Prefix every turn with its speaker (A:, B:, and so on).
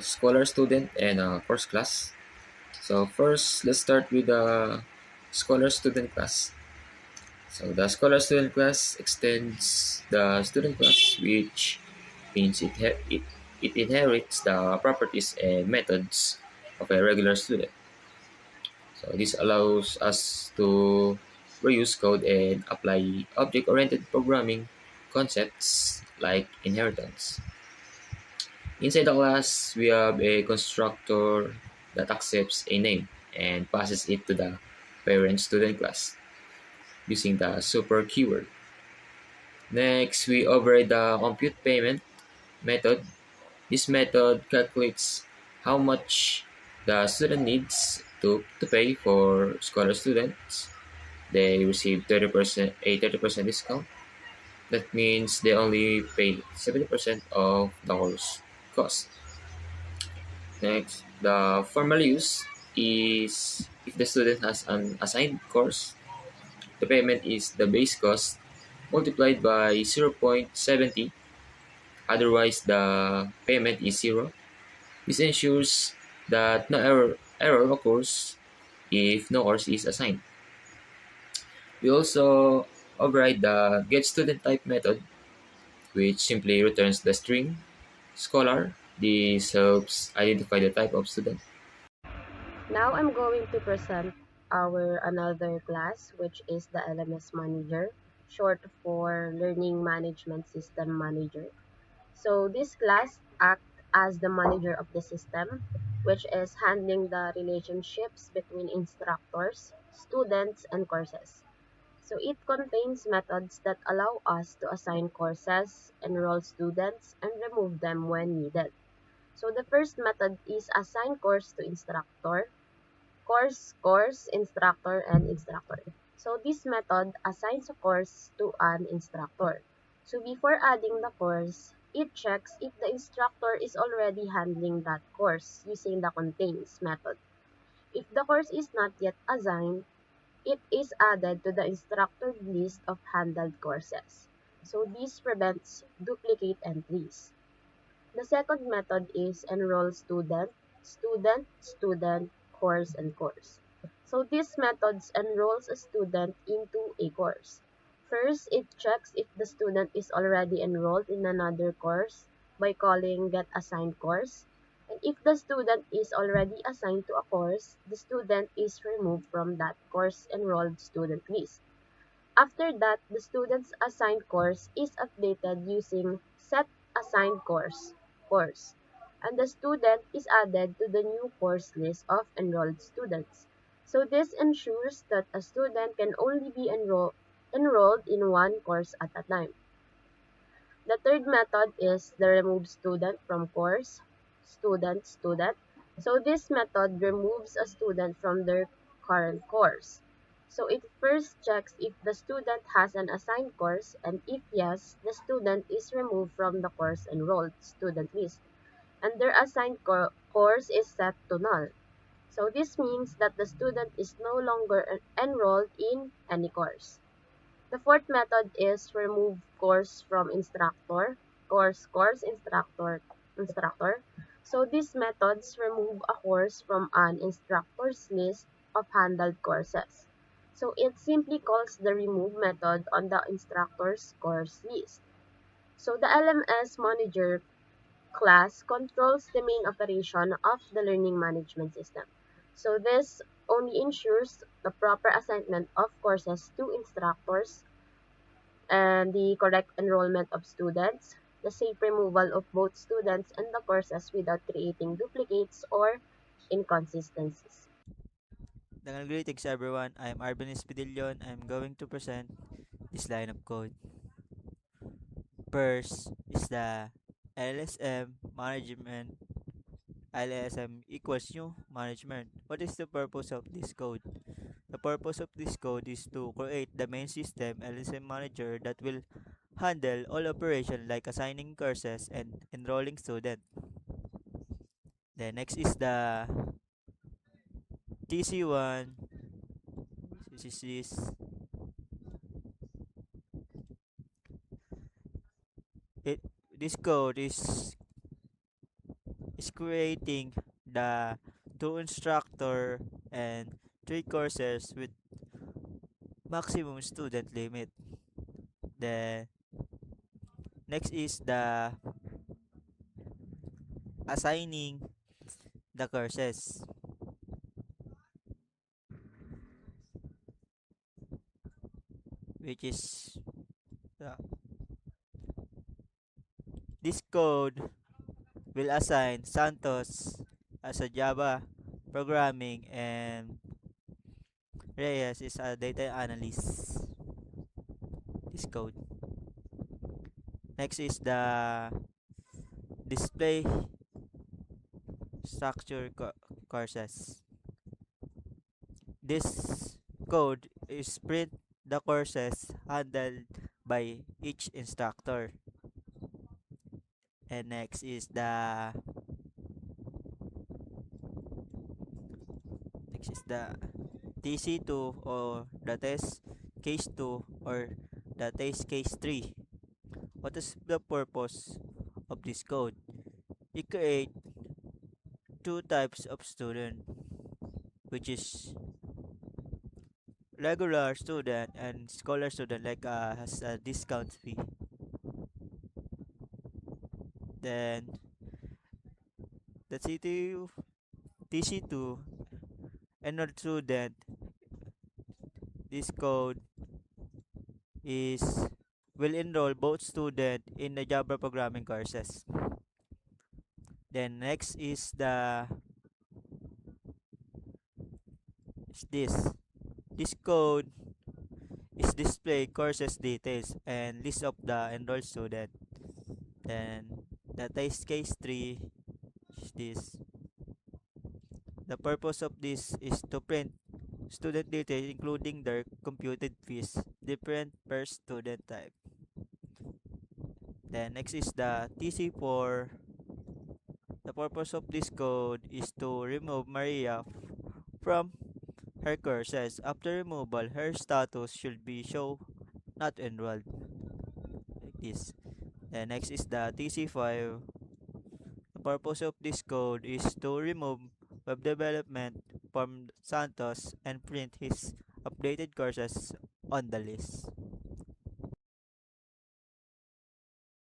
A: Scholar student and course class. So first, let's start with the scholar student class. So the scholar student class extends the student class, which means it inherits the properties and methods of a regular student. So this allows us to reuse code and apply object-oriented programming concepts like inheritance. Inside the class, we have a constructor that accepts a name and passes it to the parent student class using the super keyword. Next, we override the compute payment method. This method calculates how much the student needs to pay for scholar students. They receive 30% discount. That means they only pay 70% of the course cost. Next, the formal use is if the student has an assigned course, the payment is the base cost multiplied by 0.70. Otherwise, the payment is zero. This ensures that no error occurs if no course is assigned. We also override the getStudentType method, which simply returns the string scholar. This helps identify the type of student.
B: Now I'm going to present our another class, which is the LMS Manager, short for Learning Management System Manager. So this class acts as the manager of the system, which is handling the relationships between instructors, students, and courses. So it contains methods that allow us to assign courses, enroll students, and remove them when needed. So the first method is assign course to instructor, course, instructor, and instructor. So this method assigns a course to an instructor. So before adding the course, it checks if the instructor is already handling that course using the contains method. If the course is not yet assigned, it is added to the instructor list of handled courses. So this prevents duplicate entries. The second method is enroll student, course, and course. So this method enrolls a student into a course. First, it checks if the student is already enrolled in another course by calling get assigned course. And if the student is already assigned to a course, the student is removed from that course enrolled student list. After that, the student's assigned course is updated using set assigned course, and the student is added to the new course list of enrolled students. So this ensures that a student can only be enrolled in one course at a time. The third method is the remove student from course, student. So this method removes a student from their current course. So it first checks if the student has an assigned course, and if yes, the student is removed from the course enrolled student list, and their assigned course is set to null. So this means that the student is no longer enrolled in any course. The fourth method is remove course from instructor, instructor. So these methods remove a course from an instructor's list of handled courses. So it simply calls the remove method on the instructor's course list. So the LMS manager class controls the main operation of the learning management system. So this only ensures the proper assignment of courses to instructors and the correct enrollment of students, the safe removal of both students and the courses without creating duplicates or inconsistencies.
C: Greetings everyone, I'm Arben Espidillon. I'm going to present this line of code. First is the LSM management. LSM equals new management. What is the purpose of this code? The purpose of this code is to create the main system LSM manager that will handle all operations like assigning courses and enrolling students. The next is the TC1. This it this code is creating the two instructor and three courses with maximum student limit. Then next is the assigning the courses, which is uh, this code will assign Santos as a Java programming and Reyes is a data analyst. This code. Next is the display structure courses. This code is print the courses handled by each instructor. And next is the TC2 or the test case 2 or the test case 3. What is the purpose of this code? You create two types of student, which is regular student and scholar student, like has a discount fee. Then the TC2 enrolled student, this code is will enroll both student in the Java programming courses. Then next is this. This code is display courses details and list of the enrolled student. Then the test case 3 is this. The purpose of this is to print student details including their computed fees, different per student type. Then next is the TC4. The purpose of this code is to remove Maria from her courses. After removal, her status should be show not enrolled, like this. Then next is the TC5. The purpose of this code is to remove web development from Santos and print his updated courses on the list.